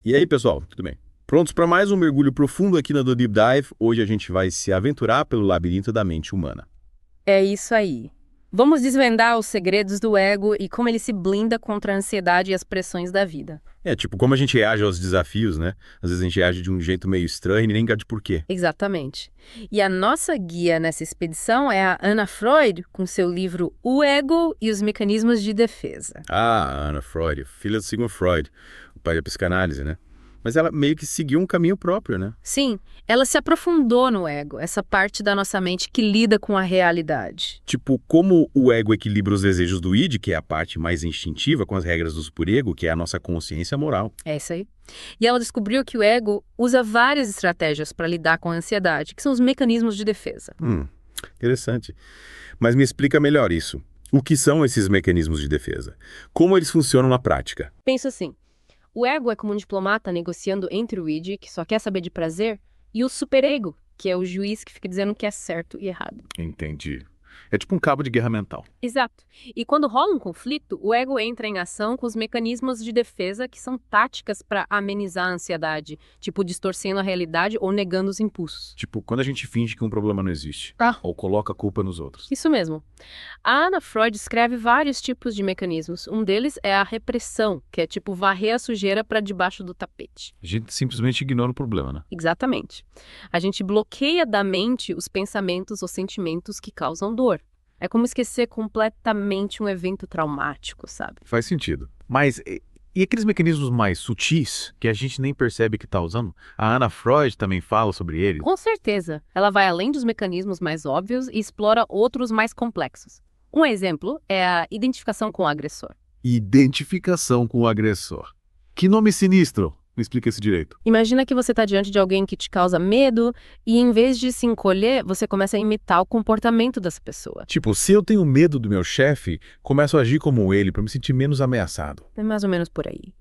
E aí, pessoal, tudo bem? Prontos para mais um mergulho profundo aqui na do Deep Dive? Hoje a gente vai se aventurar pelo labirinto da mente humana. É isso aí. Vamos desvendar os segredos do ego e como ele se blinda contra a ansiedade e as pressões da vida. Tipo, como a gente reage aos desafios, né? Às vezes a gente reage de um jeito meio estranho e nem entende por quê. Exatamente. E a nossa guia nessa expedição é a Anna Freud, com seu livro O Ego e os Mecanismos de Defesa. Ah, Anna Freud, filha do Sigmund Freud, o pai da psicanálise, né? Mas ela meio que seguiu um caminho próprio, né? Sim, ela se aprofundou no ego, essa parte da nossa mente que lida com a realidade. Tipo, como o ego equilibra os desejos do id, que é a parte mais instintiva, com as regras do superego, que é a nossa consciência moral. É isso aí. E ela descobriu que o ego usa várias estratégias para lidar com a ansiedade, que são os mecanismos de defesa. Interessante. Mas me explica melhor isso. O que são esses mecanismos de defesa? Como eles funcionam na prática? Pensa assim. O ego é como um diplomata negociando entre o id, que só quer saber de prazer, e o superego, que é o juiz que fica dizendo o que é certo e errado. Entendi. É tipo um cabo de guerra mental. Exato. E quando rola um conflito, o ego entra em ação com os mecanismos de defesa, que são táticas para amenizar a ansiedade, tipo distorcendo a realidade ou negando os impulsos. Tipo, quando a gente finge que um problema não existe. Ah. Ou coloca a culpa nos outros. Isso mesmo. A Anna Freud descreve vários tipos de mecanismos. Um deles é a repressão, que é tipo varrer a sujeira para debaixo do tapete. A gente simplesmente ignora o problema, né? Exatamente. A gente bloqueia da mente os pensamentos ou sentimentos que causam dor. É como esquecer completamente um evento traumático, sabe? Faz sentido. Mas e aqueles mecanismos mais sutis, que a gente nem percebe que está usando? A Anna Freud também fala sobre eles. Com certeza. Ela vai além dos mecanismos mais óbvios e explora outros mais complexos. Um exemplo é a identificação com o agressor. Identificação com o agressor. Que nome sinistro! Me explica esse direito. Imagina que você está diante de alguém que te causa medo e, em vez de se encolher, você começa a imitar o comportamento dessa pessoa. Tipo, se eu tenho medo do meu chefe, começo a agir como ele para me sentir menos ameaçado. É mais ou menos por aí.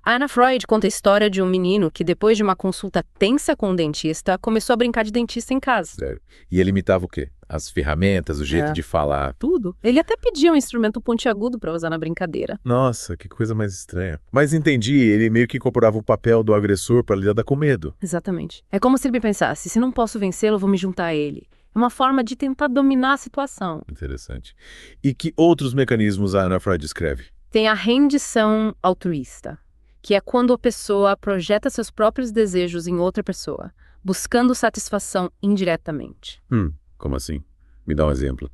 A Anna Freud conta a história de um menino que, depois de uma consulta tensa com o dentista, começou a brincar de dentista em casa. Sério. E ele imitava o quê? As ferramentas, o jeito de falar. Tudo. Ele até pedia um instrumento pontiagudo para usar na brincadeira. Nossa, que coisa mais estranha. Mas entendi, ele meio que incorporava o papel do agressor para lidar com medo. Exatamente. É como se ele pensasse, se não posso vencê-lo, vou me juntar a ele. É uma forma de tentar dominar a situação. Interessante. E que outros mecanismos a Anna Freud descreve? Tem a rendição altruísta, que é quando a pessoa projeta seus próprios desejos em outra pessoa, buscando satisfação indiretamente. Como assim? Me dá um exemplo.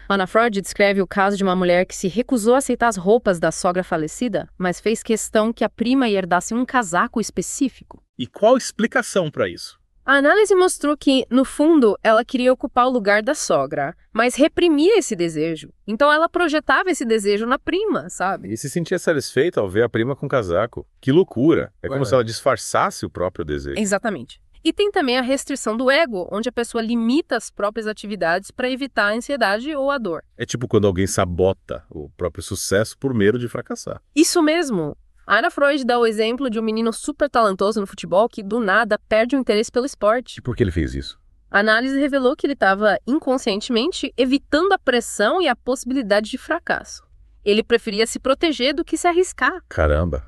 Anna Freud descreve o caso de uma mulher que se recusou a aceitar as roupas da sogra falecida, mas fez questão que a prima herdasse um casaco específico. E qual a explicação para isso? A análise mostrou que, no fundo, ela queria ocupar o lugar da sogra, mas reprimia esse desejo. Então ela projetava esse desejo na prima, sabe? E se sentia satisfeita ao ver a prima com casaco. Que loucura! É como se ela disfarçasse o próprio desejo. Exatamente. E tem também a restrição do ego, onde a pessoa limita as próprias atividades para evitar a ansiedade ou a dor. É tipo quando alguém sabota o próprio sucesso por medo de fracassar. Isso mesmo! A Anna Freud dá o exemplo de um menino super talentoso no futebol que, do nada, perde o interesse pelo esporte. E por que ele fez isso? A análise revelou que ele estava, inconscientemente, evitando a pressão e a possibilidade de fracasso. Ele preferia se proteger do que se arriscar. Caramba!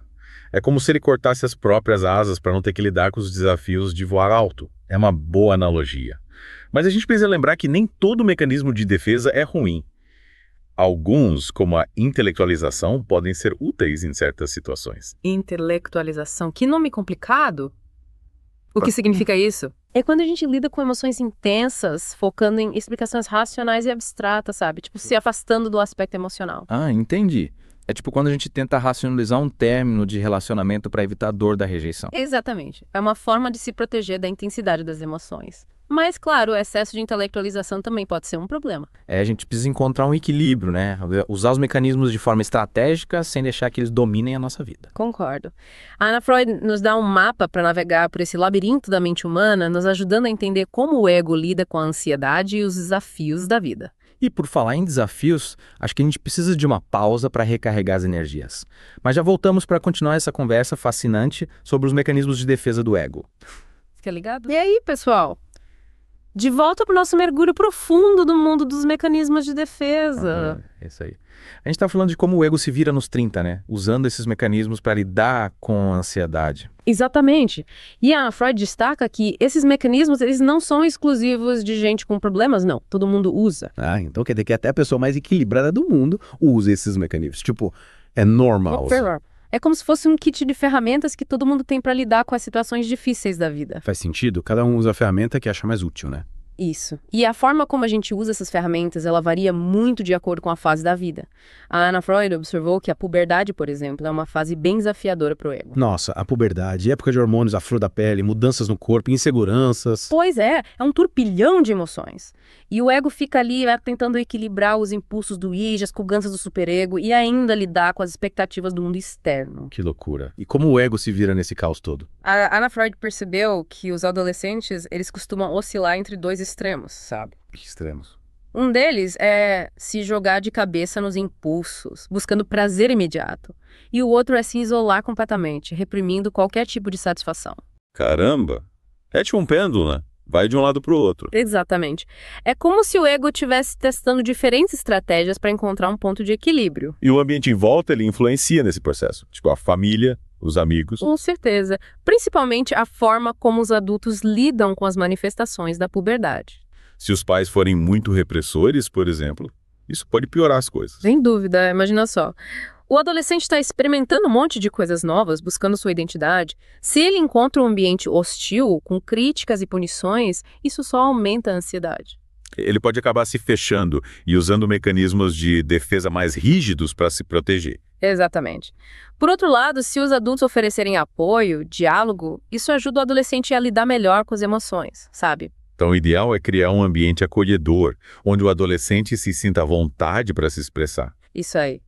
É como se ele cortasse as próprias asas para não ter que lidar com os desafios de voar alto. É uma boa analogia. Mas a gente precisa lembrar que nem todo mecanismo de defesa é ruim. Alguns, como a intelectualização, podem ser úteis em certas situações. Intelectualização. Que nome complicado! O que significa isso? É quando a gente lida com emoções intensas, focando em explicações racionais e abstratas, sabe? Tipo, se afastando do aspecto emocional. Ah, entendi. É tipo quando a gente tenta racionalizar um término de relacionamento para evitar a dor da rejeição. Exatamente. É uma forma de se proteger da intensidade das emoções. Mas, claro, o excesso de intelectualização também pode ser um problema. A gente precisa encontrar um equilíbrio, né? Usar os mecanismos de forma estratégica sem deixar que eles dominem a nossa vida. Concordo. A Anna Freud nos dá um mapa para navegar por esse labirinto da mente humana, nos ajudando a entender como o ego lida com a ansiedade e os desafios da vida. E por falar em desafios, acho que a gente precisa de uma pausa para recarregar as energias. Mas já voltamos para continuar essa conversa fascinante sobre os mecanismos de defesa do ego. Fica ligado? E aí, pessoal? De volta para o nosso mergulho profundo do mundo dos mecanismos de defesa. É isso aí. A gente tá falando de como o ego se vira nos 30, né? Usando esses mecanismos para lidar com a ansiedade. Exatamente. E a Ana Freud destaca que esses mecanismos, eles não são exclusivos de gente com problemas, não. Todo mundo usa. Ah, então quer dizer que até a pessoa mais equilibrada do mundo usa esses mecanismos. Tipo, é normal. É como se fosse um kit de ferramentas que todo mundo tem para lidar com as situações difíceis da vida. Faz sentido? Cada um usa a ferramenta que acha mais útil, né? Isso. E a forma como a gente usa essas ferramentas, ela varia muito de acordo com a fase da vida. A Ana Freud observou que a puberdade, por exemplo, é uma fase bem desafiadora para o ego. Nossa, a puberdade, época de hormônios à flor da pele, mudanças no corpo, inseguranças. Pois é um turbilhão de emoções. E o ego fica ali tentando equilibrar os impulsos do id, as cobranças do superego e ainda lidar com as expectativas do mundo externo. Que loucura. E como o ego se vira nesse caos todo? A Ana Freud percebeu que os adolescentes, eles costumam oscilar entre dois extremos, sabe? Que extremos. Um deles é se jogar de cabeça nos impulsos, buscando prazer imediato. E o outro é se isolar completamente, reprimindo qualquer tipo de satisfação. Caramba! É tipo um pêndulo, né? Vai de um lado para o outro. Exatamente. É como se o ego estivesse testando diferentes estratégias para encontrar um ponto de equilíbrio. E o ambiente em volta, ele influencia nesse processo. Tipo, a família, os amigos. Com certeza. Principalmente a forma como os adultos lidam com as manifestações da puberdade. Se os pais forem muito repressores, por exemplo, isso pode piorar as coisas. Sem dúvida, imagina só. O adolescente está experimentando um monte de coisas novas, buscando sua identidade. Se ele encontra um ambiente hostil, com críticas e punições, isso só aumenta a ansiedade. Ele pode acabar se fechando e usando mecanismos de defesa mais rígidos para se proteger. Exatamente. Por outro lado, se os adultos oferecerem apoio, diálogo, isso ajuda o adolescente a lidar melhor com as emoções, sabe? Então, o ideal é criar um ambiente acolhedor, onde o adolescente se sinta à vontade para se expressar. Isso aí.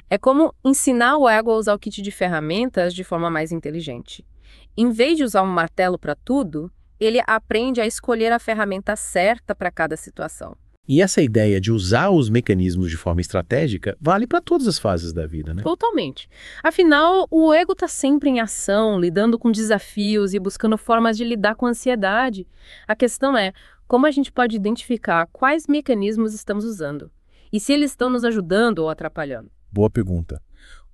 É como ensinar o ego a usar o kit de ferramentas de forma mais inteligente. Em vez de usar um martelo para tudo, ele aprende a escolher a ferramenta certa para cada situação. E essa ideia de usar os mecanismos de forma estratégica vale para todas as fases da vida, né? Totalmente. Afinal, o ego está sempre em ação, lidando com desafios e buscando formas de lidar com a ansiedade. A questão é como a gente pode identificar quais mecanismos estamos usando e se eles estão nos ajudando ou atrapalhando. Boa pergunta.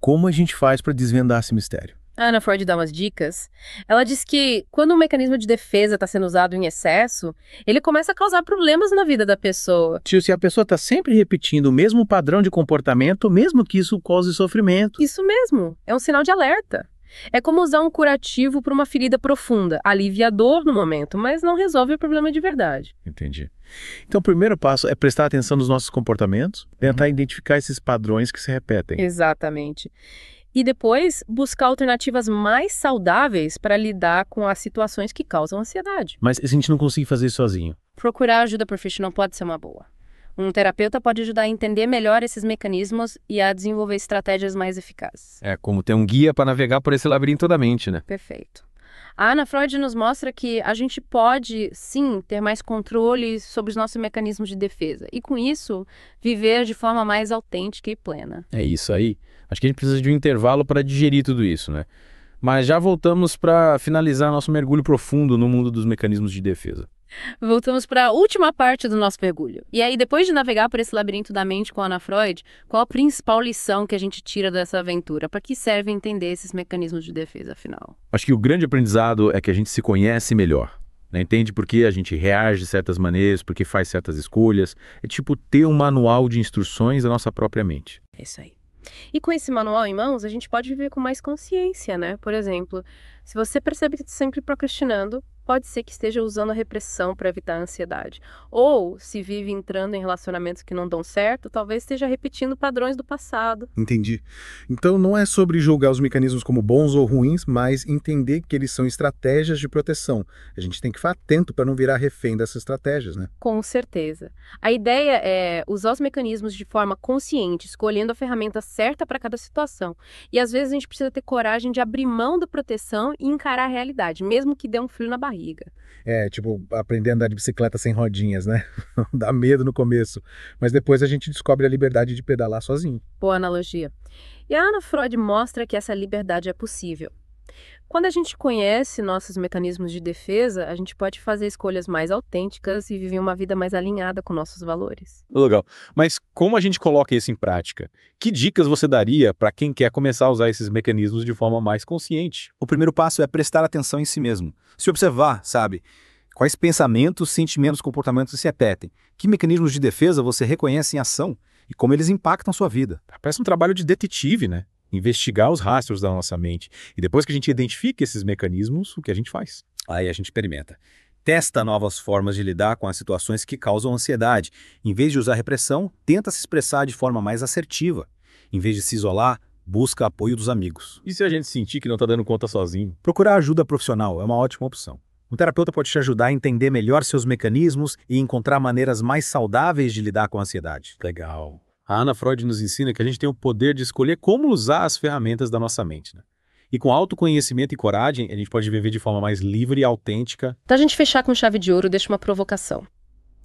Como a gente faz para desvendar esse mistério? A Ana Freud dá umas dicas. Ela diz que quando um mecanismo de defesa está sendo usado em excesso, ele começa a causar problemas na vida da pessoa. Tio, se a pessoa está sempre repetindo o mesmo padrão de comportamento, mesmo que isso cause sofrimento. Isso mesmo, é um sinal de alerta. É como usar um curativo para uma ferida profunda, alivia a dor no momento, mas não resolve o problema de verdade. Entendi. Então, o primeiro passo é prestar atenção nos nossos comportamentos, tentar identificar esses padrões que se repetem. Exatamente. E depois, buscar alternativas mais saudáveis para lidar com as situações que causam ansiedade. Mas se a gente não conseguir fazer isso sozinho? Procurar ajuda profissional pode ser uma boa. Um terapeuta pode ajudar a entender melhor esses mecanismos e a desenvolver estratégias mais eficazes. É como ter um guia para navegar por esse labirinto da mente, né? Perfeito. A Ana Freud nos mostra que a gente pode, sim, ter mais controle sobre os nossos mecanismos de defesa. E, com isso, viver de forma mais autêntica e plena. É isso aí. Acho que a gente precisa de um intervalo para digerir tudo isso, né? Mas já voltamos para finalizar nosso mergulho profundo no mundo dos mecanismos de defesa. Voltamos para a última parte do nosso mergulho. E aí, depois de navegar por esse labirinto da mente com a Ana Freud, qual a principal lição que a gente tira dessa aventura? Para que serve entender esses mecanismos de defesa, afinal? Acho que o grande aprendizado é que a gente se conhece melhor, né? Entende por que a gente reage de certas maneiras, por que faz certas escolhas. É tipo ter um manual de instruções da nossa própria mente. É isso aí. E com esse manual em mãos, a gente pode viver com mais consciência, né? Por exemplo, se você percebe que está sempre procrastinando, pode ser que esteja usando a repressão para evitar a ansiedade. Ou, se vive entrando em relacionamentos que não dão certo, talvez esteja repetindo padrões do passado. Entendi. Então não é sobre julgar os mecanismos como bons ou ruins, mas entender que eles são estratégias de proteção. A gente tem que ficar atento para não virar refém dessas estratégias, né? Com certeza. A ideia é usar os mecanismos de forma consciente, escolhendo a ferramenta certa para cada situação. E às vezes a gente precisa ter coragem de abrir mão da proteção e encarar a realidade, mesmo que dê um frio na barriga. É, tipo, aprender a andar de bicicleta sem rodinhas, né? Dá medo no começo, mas depois a gente descobre a liberdade de pedalar sozinho. Boa analogia. E a Ana Freud mostra que essa liberdade é possível. Quando a gente conhece nossos mecanismos de defesa, a gente pode fazer escolhas mais autênticas e viver uma vida mais alinhada com nossos valores. Legal. Mas como a gente coloca isso em prática? Que dicas você daria para quem quer começar a usar esses mecanismos de forma mais consciente? O primeiro passo é prestar atenção em si mesmo. Se observar, sabe? Quais pensamentos, sentimentos, comportamentos se repetem? Que mecanismos de defesa você reconhece em ação e como eles impactam sua vida? Parece um trabalho de detetive, né? Investigar os rastros da nossa mente. E depois que a gente identifica esses mecanismos, o que a gente faz? Aí a gente experimenta. Testa novas formas de lidar com as situações que causam ansiedade. Em vez de usar repressão, tenta se expressar de forma mais assertiva. Em vez de se isolar, busca apoio dos amigos. E se a gente sentir que não está dando conta sozinho? Procurar ajuda profissional é uma ótima opção. Um terapeuta pode te ajudar a entender melhor seus mecanismos e encontrar maneiras mais saudáveis de lidar com a ansiedade. Legal. A Ana Freud nos ensina que a gente tem o poder de escolher como usar as ferramentas da nossa mente, né? E com autoconhecimento e coragem, a gente pode viver de forma mais livre e autêntica. Pra gente fechar com chave de ouro, deixa uma provocação.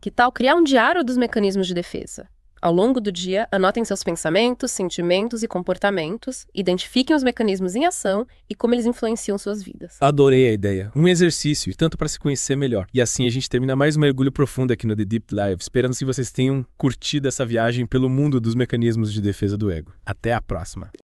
Que tal criar um diário dos mecanismos de defesa? Ao longo do dia, anotem seus pensamentos, sentimentos e comportamentos, identifiquem os mecanismos em ação e como eles influenciam suas vidas. Adorei a ideia. Um exercício, e tanto para se conhecer melhor. E assim a gente termina mais um mergulho profundo aqui no The Deep Dive, esperando que vocês tenham curtido essa viagem pelo mundo dos mecanismos de defesa do ego. Até a próxima!